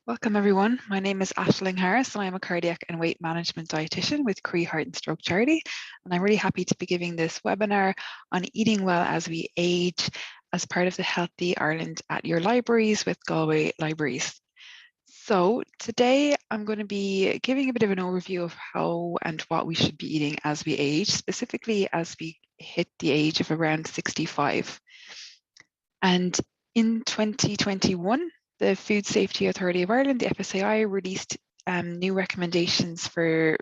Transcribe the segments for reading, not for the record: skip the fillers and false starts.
Welcome everyone. My name is Aisling Harris and I'm a cardiac and weight management dietitian with Croí Heart and Stroke Charity. And I'm really happy to be giving this webinar on eating well as we age as part of the Healthy Ireland at Your Libraries with Galway Libraries. So today I'm going to be giving a bit of an overview of how and what we should be eating as we age, specifically as we hit the age of around 65. And in 2021, the Food Safety Authority of Ireland, the FSAI, released new recommendations for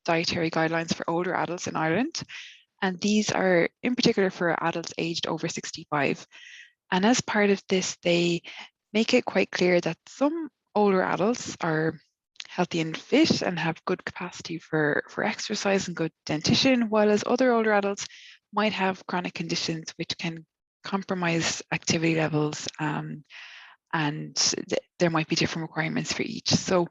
dietary guidelines for older adults in Ireland. And these are in particular for adults aged over 65. And as part of this, they make it quite clear that some older adults are healthy and fit and have good capacity for exercise and good dentition, while as other older adults might have chronic conditions which can compromise activity levels, and there might be different requirements for each. So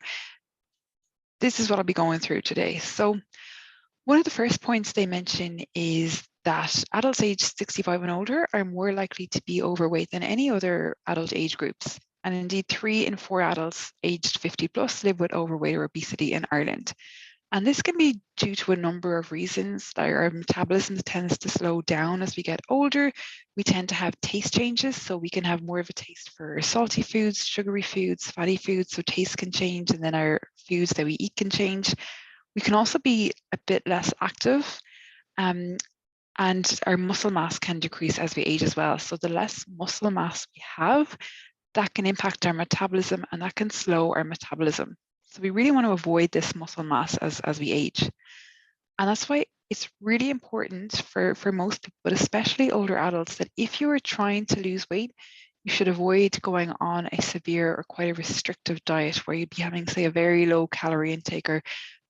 this is what I'll be going through today. So one of the first points they mention is that adults aged 65 and older are more likely to be overweight than any other adult age groups. And indeed, 3 in 4 adults aged 50 plus live with overweight or obesity in Ireland. And this can be due to a number of reasons. Our metabolism tends to slow down as we get older. We tend to have taste changes, so we can have more of a taste for salty foods, sugary foods, fatty foods, so taste can change, and then our foods that we eat can change. We can also be a bit less active, and our muscle mass can decrease as we age as well. So the less muscle mass we have, that can impact our metabolism and that can slow our metabolism. So we really want to avoid this muscle mass as we age. And that's why it's really important for most people, but especially older adults, that if you are trying to lose weight, you should avoid going on a severe or quite a restrictive diet where you'd be having, say, a very low calorie intake or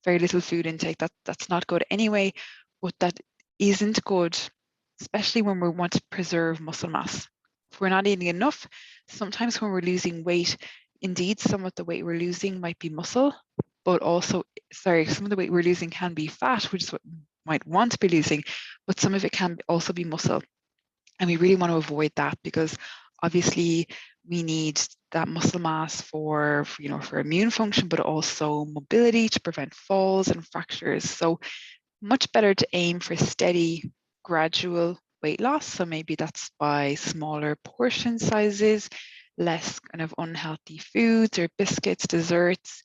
very little food intake. That's not good anyway, but that isn't good, especially when we want to preserve muscle mass. If we're not eating enough, sometimes when we're losing weight, indeed, some of the weight we're losing might be muscle, but also, some of the weight we're losing can be fat, which is what we might want to be losing, but some of it can also be muscle. And we really want to avoid that because obviously we need that muscle mass for immune function, but also mobility to prevent falls and fractures. So much better to aim for steady, gradual weight loss. So maybe that's by smaller portion sizes, less kind of unhealthy foods or biscuits, desserts,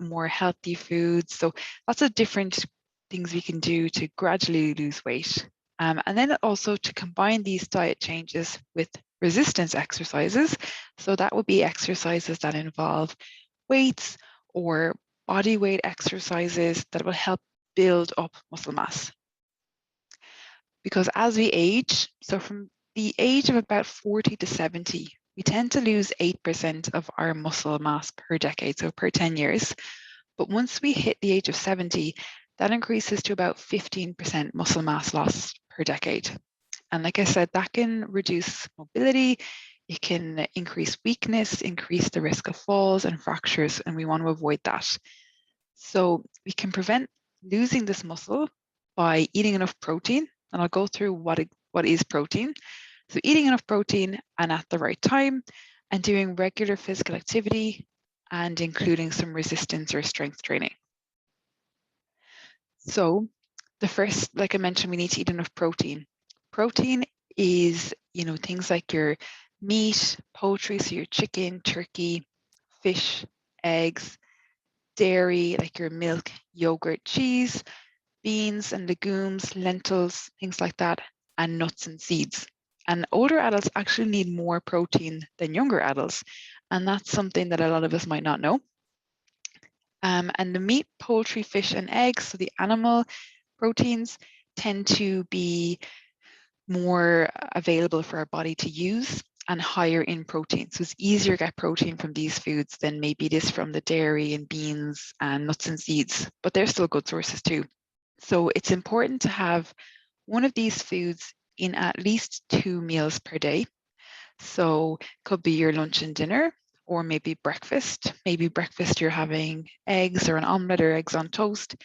more healthy foods. So lots of different things we can do to gradually lose weight. And then also to combine these diet changes with resistance exercises. So that would be exercises that involve weights or body weight exercises that will help build up muscle mass. Because as we age, so from the age of about 40 to 70, we tend to lose 8% of our muscle mass per decade, so per 10 years. But once we hit the age of 70, that increases to about 15% muscle mass loss per decade. And like I said, that can reduce mobility, it can increase weakness, increase the risk of falls and fractures, and we want to avoid that. So we can prevent losing this muscle by eating enough protein, and I'll go through what is protein. So eating enough protein and at the right time, and doing regular physical activity, and including some resistance or strength training. So the first, like I mentioned, we need to eat enough protein. Protein is, things like your meat, poultry, so your chicken, turkey, fish, eggs, dairy, like your milk, yogurt, cheese, beans and legumes, lentils, things like that, and nuts and seeds. And older adults actually need more protein than younger adults. And that's something that a lot of us might not know. And the meat, poultry, fish, and eggs, so the animal proteins, tend to be more available for our body to use and higher in protein. So it's easier to get protein from these foods than maybe it is from the dairy and beans and nuts and seeds, but they're still good sources too. So it's important to have one of these foods in at least 2 meals per day. So it could be your lunch and dinner, or maybe breakfast. Maybe breakfast you're having eggs or an omelette or eggs on toast.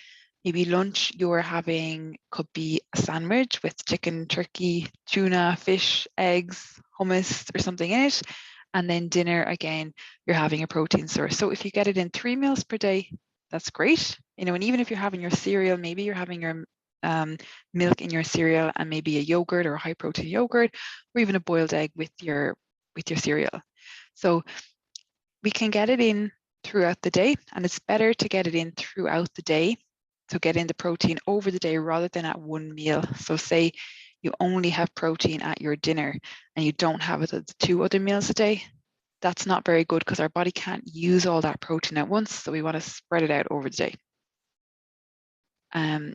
Maybe lunch you're having could be a sandwich with chicken, turkey, tuna, fish, eggs, hummus or something in it. And then dinner, again, you're having a protein source. So if you get it in 3 meals per day, that's great. You know, and even if you're having your cereal, maybe you're having your milk in your cereal and maybe a yogurt or a high protein yogurt, or even a boiled egg with your cereal. So we can get it in throughout the day, and it's better to get it in throughout the day. So get in the protein over the day rather than at one meal. So say you only have protein at your dinner and you don't have it at the 2 other meals a day. That's not very good because our body can't use all that protein at once. So we want to spread it out over the day. And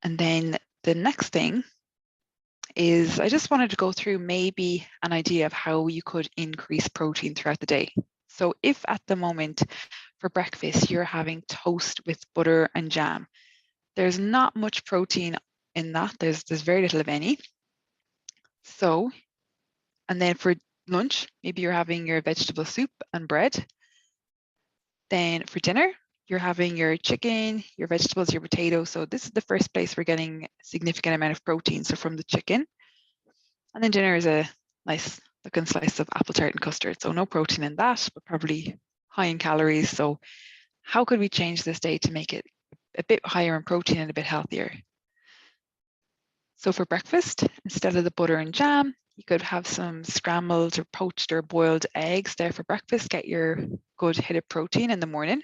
then the next thing is I just wanted to go through maybe an idea of how you could increase protein throughout the day. So if at the moment for breakfast you're having toast with butter and jam, there's not much protein in that. There's very little of any. So, and then for lunch, maybe you're having your vegetable soup and bread. Then for dinner, you're having your chicken, your vegetables, your potatoes. So this is the first place we're getting a significant amount of protein. So from the chicken. And then dinner is a nice looking slice of apple tart and custard. So no protein in that, but probably high in calories. So how could we change this day to make it a bit higher in protein and a bit healthier? So for breakfast, instead of the butter and jam, you could have some scrambled or poached or boiled eggs there for breakfast. Get your good hit of protein in the morning.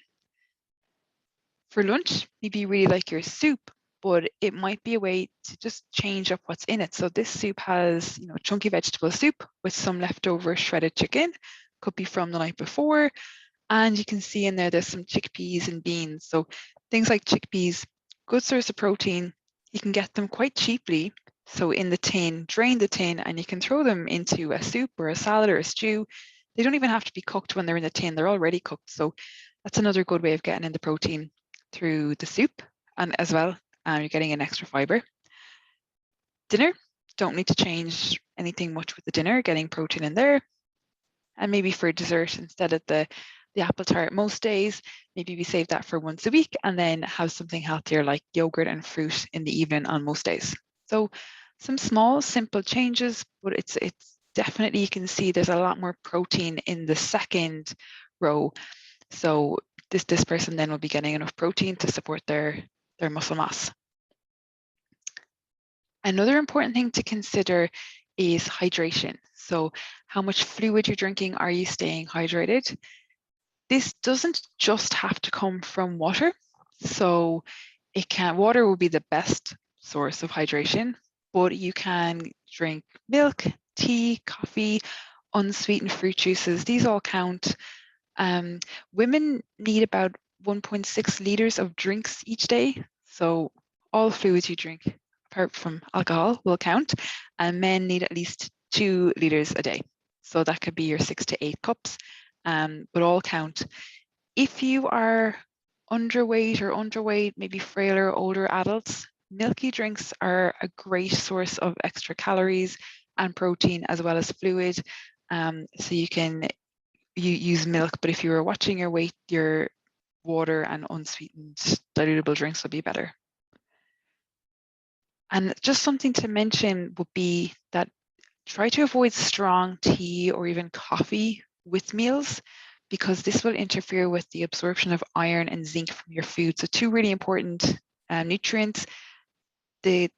For lunch, maybe you really like your soup, but it might be a way to just change up what's in it. So this soup has, you know, chunky vegetable soup with some leftover shredded chicken, could be from the night before. And you can see in there, there's some chickpeas and beans. So things like chickpeas, good source of protein. You can get them quite cheaply. So in the tin, drain the tin, and you can throw them into a soup or a salad or a stew. They don't even have to be cooked when they're in the tin. They're already cooked. So that's another good way of getting in the protein through the soup. And as well, you're getting an extra fiber. Dinner, don't need to change anything much with the dinner, getting protein in there. And maybe for dessert, instead of the apple tart most days, maybe we save that for once a week and then have something healthier like yogurt and fruit in the evening on most days. So some small, simple changes, but it's definitely, you can see there's a lot more protein in the second row. So this person then will be getting enough protein to support their muscle mass. Another important thing to consider is hydration. So how much fluid you're drinking, are you staying hydrated? This doesn't just have to come from water. So water will be the best source of hydration, but you can drink milk, tea, coffee, unsweetened fruit juices. These all count. Women need about 1.6 liters of drinks each day. So all fluids you drink, apart from alcohol, will count. And men need at least 2 liters a day. So that could be your 6 to 8 cups, but all count. If you are underweight, maybe frailer, older adults, milky drinks are a great source of extra calories and protein as well as fluid. So you can use milk, but if you were watching your weight, your water and unsweetened dilutable drinks would be better. And just something to mention would be that try to avoid strong tea or even coffee with meals, because this will interfere with the absorption of iron and zinc from your food. So 2 really important nutrients. The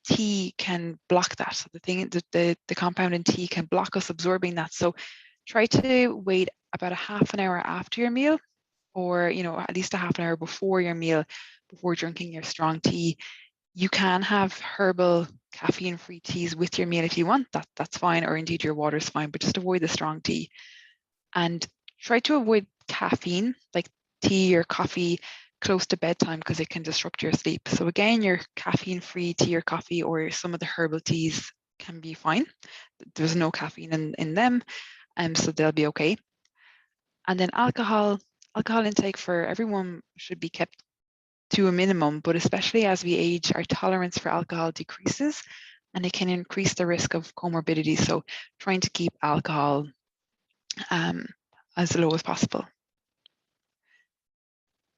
tea can block that. So the compound in tea can block us absorbing that. So try to wait about a half an hour after your meal, or at least a half an hour before your meal, before drinking your strong tea. You can have herbal caffeine-free teas with your meal if you want. That's fine, or indeed your water is fine, but just avoid the strong tea. And try to avoid caffeine, like tea or coffee, close to bedtime, because it can disrupt your sleep. So again, your caffeine-free tea or coffee or some of the herbal teas can be fine. There's no caffeine in them, so they'll be okay. And then alcohol intake for everyone should be kept to a minimum, but especially as we age, our tolerance for alcohol decreases and it can increase the risk of comorbidity. So trying to keep alcohol as low as possible.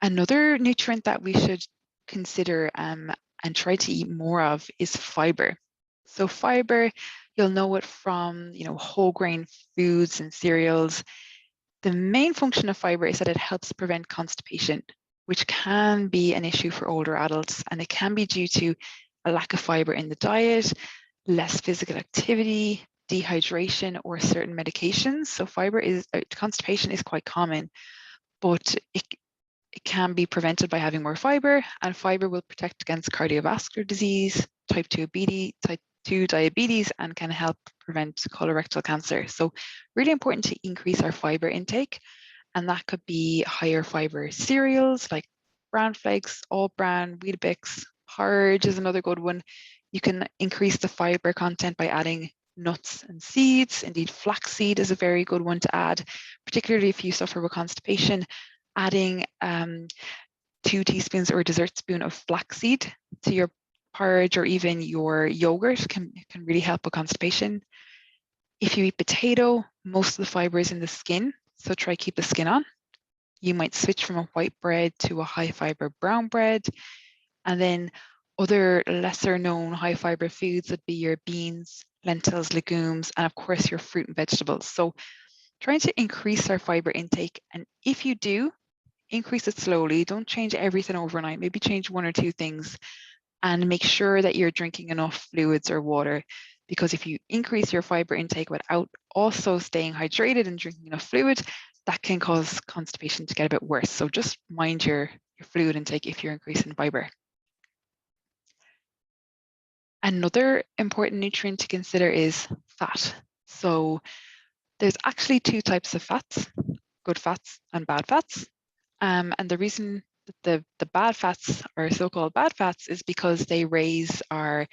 Another nutrient that we should consider and try to eat more of is fiber. So fiber, You'll know it from, whole grain foods and cereals. The main function of fiber is that it helps prevent constipation, which can be an issue for older adults, and it can be due to a lack of fiber in the diet, less physical activity, dehydration, or certain medications. So constipation is quite common, but it can be prevented by having more fiber, and fiber will protect against cardiovascular disease, type 2 diabetes, and can help prevent colorectal cancer. So really important to increase our fiber intake, and that could be higher fiber cereals like bran flakes, all bran, Weetabix, porridge is another good one. You can increase the fiber content by adding nuts and seeds. Indeed, flaxseed is a very good one to add, particularly if you suffer with constipation. Adding 2 teaspoons or a dessert spoon of flaxseed to your porridge or even your yogurt can really help with constipation. If you eat potato, most of the fiber is in the skin, so try keep the skin on. You might switch from a white bread to a high fiber brown bread. And then other lesser known high fiber foods would be your beans, lentils, legumes, and of course your fruit and vegetables. So trying to increase our fiber intake, and if you do, increase it slowly. Don't change everything overnight. Maybe change 1 or 2 things, and make sure that you're drinking enough fluids or water, because if you increase your fiber intake without also staying hydrated and drinking enough fluid, that can cause constipation to get a bit worse. So just mind your fluid intake if you're increasing fiber. Another important nutrient to consider is fat. So there's actually 2 types of fats, good fats and bad fats. And the reason that the bad fats are so-called bad fats is because they raise our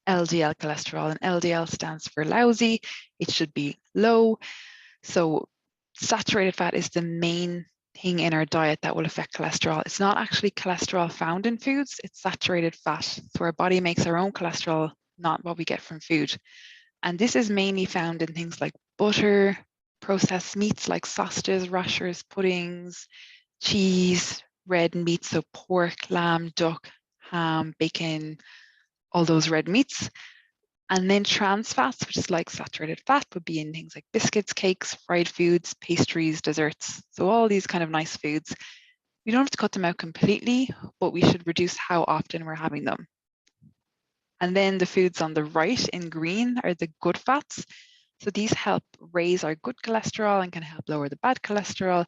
LDL cholesterol, and LDL stands for lousy. It should be low. So saturated fat is the main thing in our diet that will affect cholesterol. It's not actually cholesterol found in foods, it's saturated fat. So our body makes our own cholesterol, not what we get from food. And this is mainly found in things like butter, processed meats like sausages, rashers, puddings, cheese, red meat, so pork, lamb, duck, ham, bacon, all those red meats. And then trans fats, which is like saturated fat, would be in things like biscuits, cakes, fried foods, pastries, desserts. So all these kind of nice foods. We don't have to cut them out completely, but we should reduce how often we're having them. And then the foods on the right in green are the good fats. So these help raise our good cholesterol and can help lower the bad cholesterol.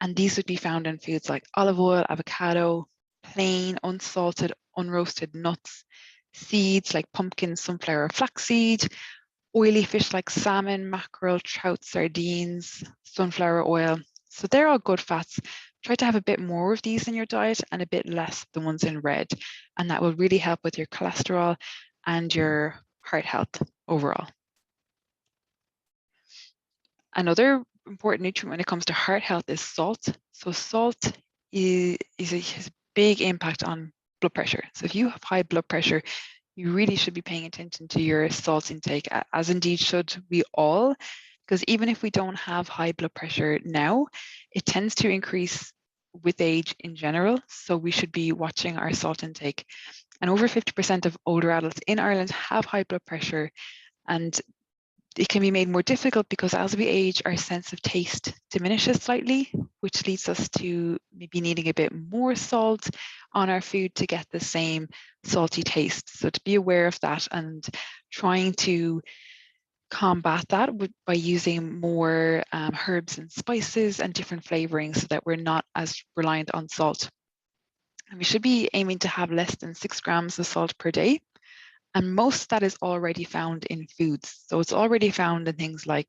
And these would be found in foods like olive oil, avocado, plain, unsalted, unroasted nuts, seeds like pumpkin, sunflower, flaxseed, oily fish like salmon, mackerel, trout, sardines, sunflower oil. So they're all good fats. Try to have a bit more of these in your diet and a bit less of the ones in red. And that will really help with your cholesterol and your heart health overall. Another important nutrient when it comes to heart health is salt. So salt has a big impact on blood pressure. So if you have high blood pressure, you really should be paying attention to your salt intake, as indeed should we all, because even if we don't have high blood pressure now, it tends to increase with age in general. So we should be watching our salt intake. And over 50% of older adults in Ireland have high blood pressure, and it can be made more difficult because as we age, our sense of taste diminishes slightly, which leads us to maybe needing a bit more salt on our food to get the same salty taste. So to be aware of that and trying to combat that by using more herbs and spices and different flavorings so that we're not as reliant on salt. And we should be aiming to have less than 6 grams of salt per day. And most of that is already found in foods. So it's already found in things like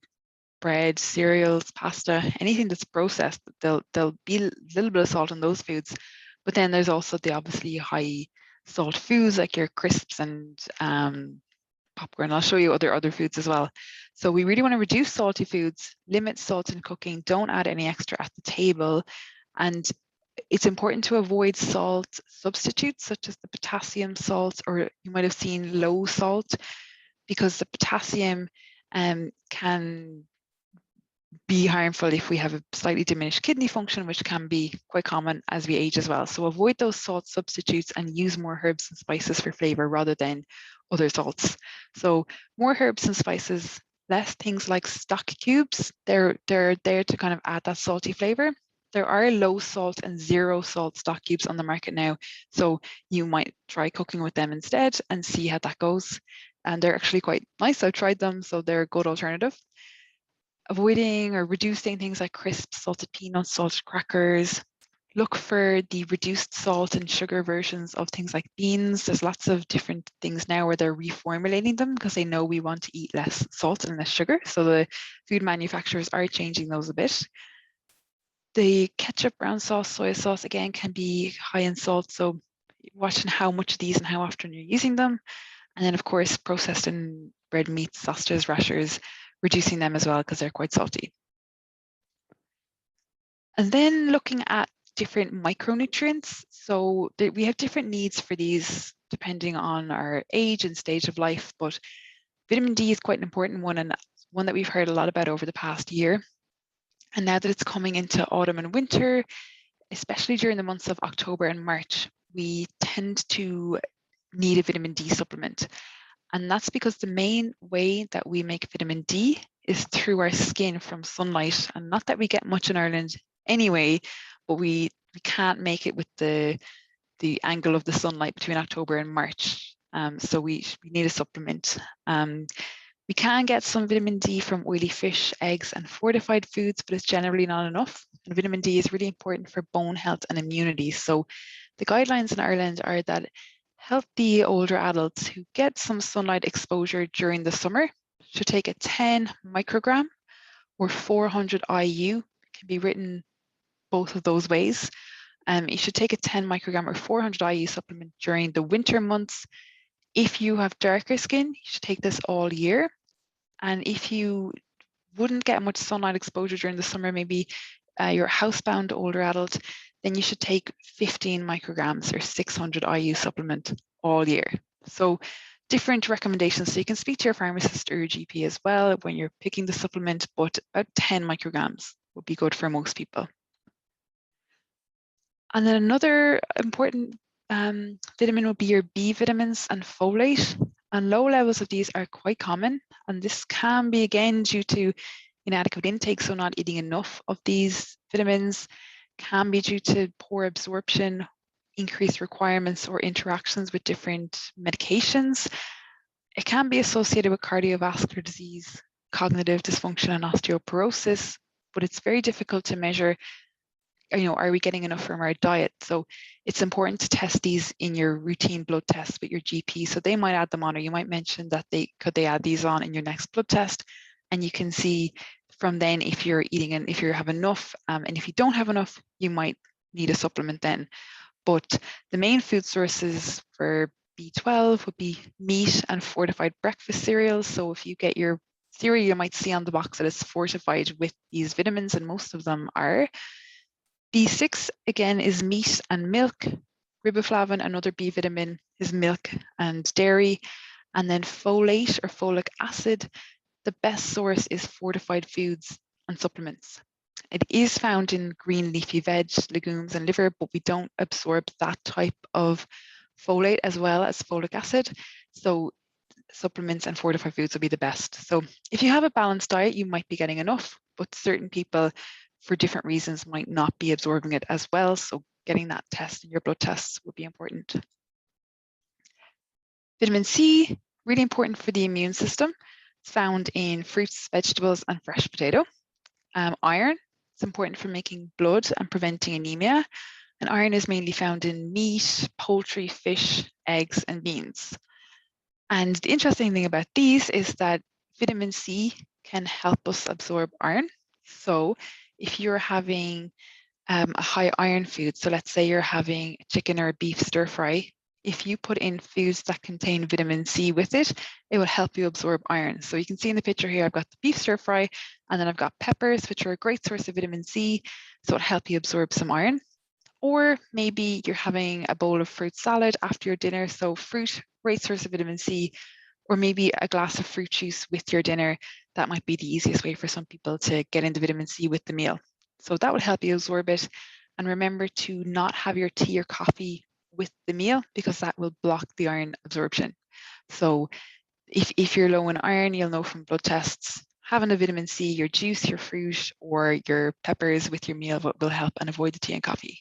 bread, cereals, pasta, anything that's processed. There'll be a little bit of salt in those foods. But then there's also the obviously high salt foods like your crisps and popcorn. I'll show you other foods as well. So we really want to reduce salty foods, limit salt in cooking, don't add any extra at the table. And it's important to avoid salt substitutes such as the potassium salts, or you might have seen low salt, because the potassium can be harmful if we have a slightly diminished kidney function, which can be quite common as we age as well. So avoid those salt substitutes and use more herbs and spices for flavor rather than other salts. So more herbs and spices, less things like stock cubes. They're there to kind of add that salty flavor. There are low salt and zero salt stock cubes on the market now. So you might try cooking with them instead and see how that goes. And they're actually quite nice. I've tried them, so they're a good alternative. Avoiding or reducing things like crisps, salted peanuts, salted crackers. Look for the reduced salt and sugar versions of things like beans. There's lots of different things now where they're reformulating them because they know we want to eat less salt and less sugar. So the food manufacturers are changing those a bit. The ketchup, brown sauce, soy sauce, again, can be high in salt. So watching how much of these and how often you're using them. And then, of course, processed and red meats, sausages, rashers, reducing them as well because they're quite salty. And then looking at different micronutrients. So we have different needs for these depending on our age and stage of life, but vitamin D is quite an important one and one that we've heard a lot about over the past year. And now that it's coming into autumn and winter, especially during the months of October and March, we tend to need a vitamin D supplement. And that's because the main way that we make vitamin D is through our skin from sunlight. And not that we get much in Ireland anyway, but we can't make it with the angle of the sunlight between October and March. So we need a supplement. We can get some vitamin D from oily fish, eggs, and fortified foods, but it's generally not enough. And vitamin D is really important for bone health and immunity. So the guidelines in Ireland are that healthy older adults who get some sunlight exposure during the summer should take a 10 microgram or 400 IU. It can be written both of those ways. You should take a 10 microgram or 400 IU supplement during the winter months. If you have darker skin, you should take this all year. And if you wouldn't get much sunlight exposure during the summer, maybe you're a housebound older adult, then you should take 15 micrograms or 600 IU supplement all year. So different recommendations. So you can speak to your pharmacist or your GP as well when you're picking the supplement, but about 10 micrograms would be good for most people. And then another important vitamin would be your B vitamins and folate. And low levels of these are quite common. And this can be, again, due to inadequate intake, so not eating enough of these vitamins, can be due to poor absorption, increased requirements or interactions with different medications. It can be associated with cardiovascular disease, cognitive dysfunction, and osteoporosis, but it's very difficult to measure, are we getting enough from our diet? So it's important to test these in your routine blood tests with your GP. So they might add them on, or you might mention that they add these on in your next blood test, and you can see from then if you're eating and if you have enough, and if you don't have enough, you might need a supplement then. But the main food sources for B12 would be meat and fortified breakfast cereals. So if you get your cereal, you might see on the box that it's fortified with these vitamins, and most of them are. B6, again, is meat and milk. Riboflavin, another B vitamin, is milk and dairy. And then folate or folic acid, the best source is fortified foods and supplements. It is found in green leafy veg, legumes, and liver, but we don't absorb that type of folate as well as folic acid. So supplements and fortified foods will be the best. So if you have a balanced diet, you might be getting enough, but certain people for different reasons might not be absorbing it as well. So getting that test in your blood tests would be important. Vitamin C, really important for the immune system. It's found in fruits, vegetables, and fresh potato. Iron, it's important for making blood and preventing anemia. And iron is mainly found in meat, poultry, fish, eggs, and beans. And the interesting thing about these is that vitamin C can help us absorb iron. So if you're having a high iron food, so let's say you're having chicken or beef stir fry, if you put in foods that contain vitamin C with it, it will help you absorb iron. So you can see in the picture here, I've got the beef stir fry, and then I've got peppers, which are a great source of vitamin C, so it'll help you absorb some iron. Or maybe you're having a bowl of fruit salad after your dinner, so fruit, great source of vitamin C, or maybe a glass of fruit juice with your dinner. That might be the easiest way for some people to get into vitamin C with the meal. So that will help you absorb it. And remember to not have your tea or coffee with the meal because that will block the iron absorption. So if you're low in iron, you'll know from blood tests, having a vitamin C, your juice, your fruit, or your peppers with your meal will help, and avoid the tea and coffee.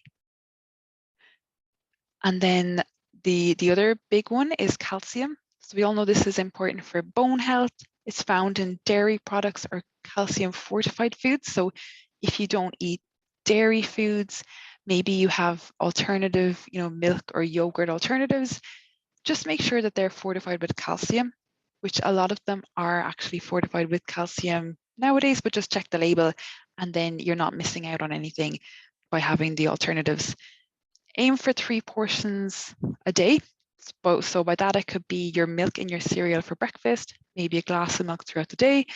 And then the other big one is calcium. So we all know this is important for bone health. It's found in dairy products or calcium fortified foods. So if you don't eat dairy foods, maybe you have alternative, milk or yogurt alternatives, just make sure that they're fortified with calcium, which a lot of them are actually fortified with calcium nowadays, but just check the label and then you're not missing out on anything by having the alternatives. Aim for 3 portions a day. So by that, it could be your milk in your cereal for breakfast, maybe a glass of milk throughout the day,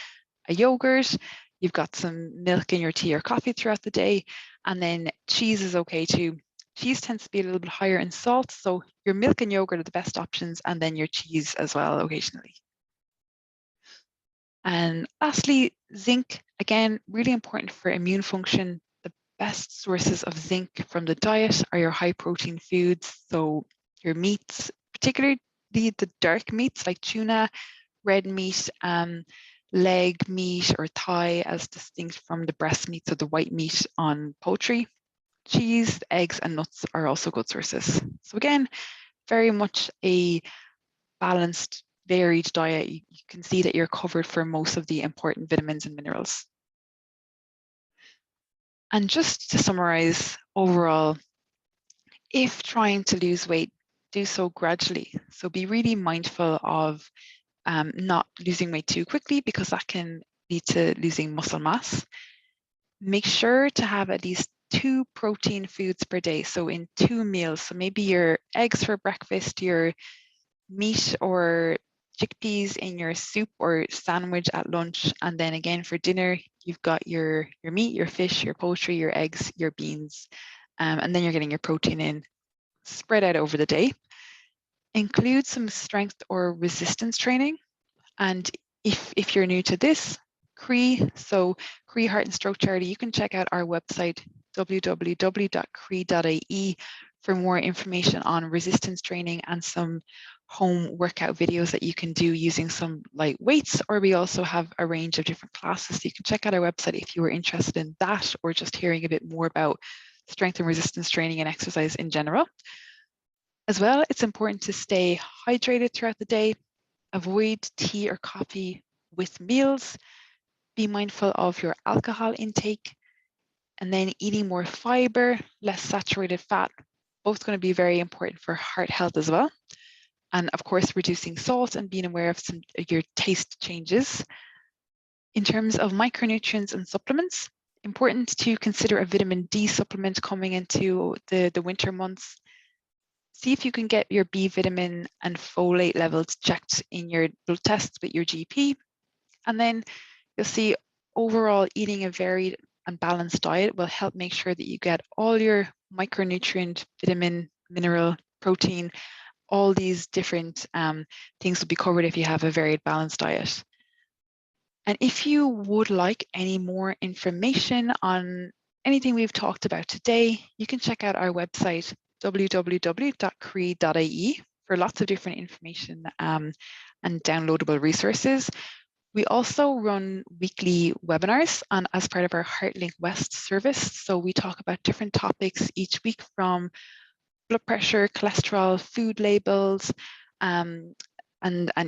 a yogurt, you've got some milk in your tea or coffee throughout the day, and then cheese is okay too. Cheese tends to be a little bit higher in salt, so your milk and yogurt are the best options, and then your cheese as well occasionally. And lastly, zinc, again, really important for immune function. The best sources of zinc from the diet are your high protein foods, so your meats, particularly the dark meats like tuna, red meat, leg meat or thigh, as distinct from the breast meat, so the white meat on poultry. Cheese, eggs, and nuts are also good sources. So again, very much a balanced, varied diet. You can see that you're covered for most of the important vitamins and minerals. And just to summarize overall, if trying to lose weight, do so gradually. So be really mindful of not losing weight too quickly, because that can lead to losing muscle mass. Make sure to have at least 2 protein foods per day. So in 2 meals, so maybe your eggs for breakfast, your meat or chickpeas in your soup or sandwich at lunch, and then again for dinner you've got your meat, your fish, your poultry, your eggs, your beans, and then you're getting your protein in, spread out over the day. Include some strength or resistance training, and if you're new to this, Croí, so Croí Heart and Stroke Charity, you can check out our website www.croí.ie for more information on resistance training and some home workout videos that you can do using some light weights, or we also have a range of different classes. So you can check out our website if you were interested in that, or just hearing a bit more about strength and resistance training and exercise in general. As well, it's important to stay hydrated throughout the day, avoid tea or coffee with meals, be mindful of your alcohol intake, and then eating more fiber, less saturated fat, both going to be very important for heart health as well. And of course, reducing salt and being aware of some of your taste changes. In terms of micronutrients and supplements, important to consider a vitamin D supplement coming into the winter months. See if you can get your B vitamin and folate levels checked in your blood tests with your GP. And then you'll see overall eating a varied and balanced diet will help make sure that you get all your micronutrient, vitamin, mineral, protein, all these different things will be covered if you have a varied balanced diet. And if you would like any more information on anything we've talked about today, you can check out our website www.croí.ie for lots of different information and downloadable resources. We also run weekly webinars as part of our HeartLink West service. So we talk about different topics each week, from blood pressure, cholesterol, food labels, and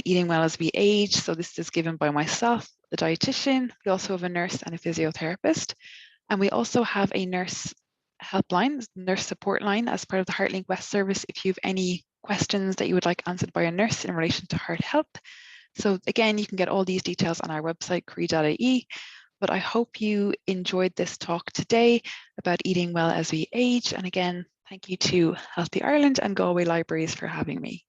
eating well as we age. So this is given by myself, the dietitian. We also have a nurse and a physiotherapist. And we also have a nurse helpline, nurse support line as part of the HeartLink West service if you have any questions that you would like answered by a nurse in relation to heart health. So again, you can get all these details on our website, croí.ie. But I hope you enjoyed this talk today about eating well as we age. And again, thank you to Healthy Ireland and Galway Libraries for having me.